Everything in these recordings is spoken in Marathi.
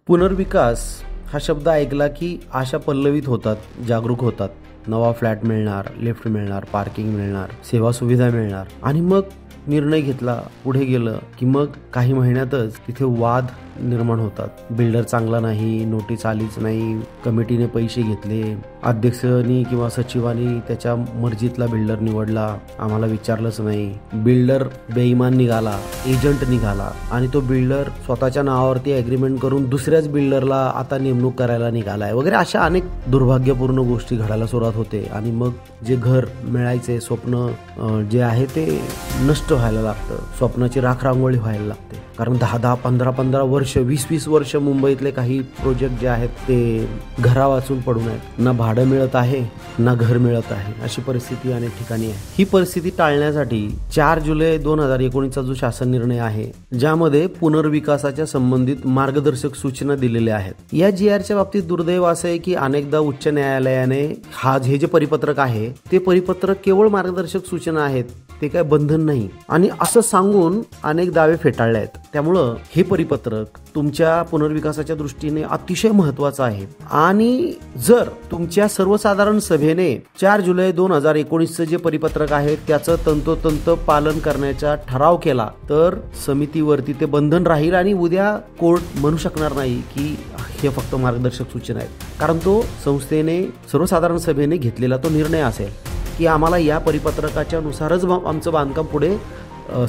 पुनर्विकास हा शब्द ऐकला की आशा पल्लवित होतात, जागरूक होतात. नवा फ्लॅट मिळणार, लिफ्ट मिळणार, पार्किंग मिळणार, सेवा सुविधा मिळणार आणि मग निर्णय घेतला, पुढे गेलं की मग काही महिन्यातच तिथे वाद निर्माण होतात. बिल्डर चांगला नाही, नोटीस आलीच नाही, कमिटीने पैसे घेतले, अध्यक्षांनी किंवा सचिवांनी त्याच्या मर्जीतला बिल्डर निवडला, आम्हाला विचारलंच नाही, बिल्डर बेईमान निघाला, एजंट निघाला आणि तो बिल्डर स्वतःच्या नावावरती ॲग्रीमेंट करून दुसऱ्याच बिल्डरला आता नेमणूक करायला निघालाय वगैरे अशा अनेक दुर्भाग्यपूर्ण गोष्टी घडायला सुरुवात होते आणि मग जे घर मिळायचे स्वप्न जे आहे ते नष्ट व्हायला लागतं. स्वप्नाची राखरांगोळी व्हायला लागते. कारण 10-10, 15-15 वर्ष, 20-20 वर्ष मुंबईतले काही प्रोजेक्ट जे आहेत ते घरा वाचून पडून आहेत. ना भाडं मिळत आहे, ना घर मिळत आहे, अशी परिस्थिती अनेक ठिकाणी आहे. ही परिस्थिती टाळण्यासाठी 4 जुलै 2019चा जो शासन निर्णय आहे, ज्यामध्ये पुनर्विकासाच्या संबंधित मार्गदर्शक सूचना दिलेल्या आहेत. या GRच्या बाबतीत दुर्दैव असं आहे की अनेकदा उच्च न्यायालयाने हे जे परिपत्रक आहे ते परिपत्रक केवळ मार्गदर्शक सूचना आहेत, ते काय बंधन नाही आणि असं सांगून अनेक दावे फेटाळले आहेत. त्यामुळं हे परिपत्रक तुमच्या पुनर्विकासाच्या दृष्टीने अतिशय महत्वाचं आहे आणि जर तुमच्या सर्वसाधारण सभेने 4 जुलै 2019चं जे परिपत्रक आहे त्याचं तंतोतंत पालन करण्याचा ठराव केला तर समितीवरती ते बंधन राहील आणि उद्या कोर्ट म्हणू शकणार नाही की हे फक्त मार्गदर्शक सूचना आहेत. कारण तो संस्थेने सर्वसाधारण सभेने घेतलेला तो निर्णय असेल की आम्हाला या परिपत्रकाच्या नुसारच आमचं बांधकाम पुढे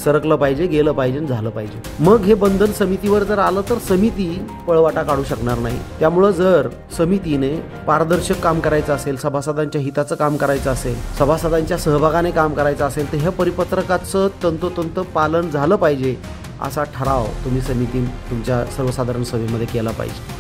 सरकलं पाहिजे, गेलं पाहिजे, झालं पाहिजे. मग हे बंधन समितीवर जर आलं तर समिती पळवाटा काढू शकणार नाही. त्यामुळं जर समितीने पारदर्शक काम करायचं असेल, सभासदांच्या हिताचं काम करायचं असेल, सभासदांच्या सहभागाने काम करायचं असेल तर ह्या परिपत्रकाचं तंतोतंत पालन झालं पाहिजे असा ठराव तुम्ही समिती तुमच्या सर्वसाधारण सभेमध्ये केला पाहिजे.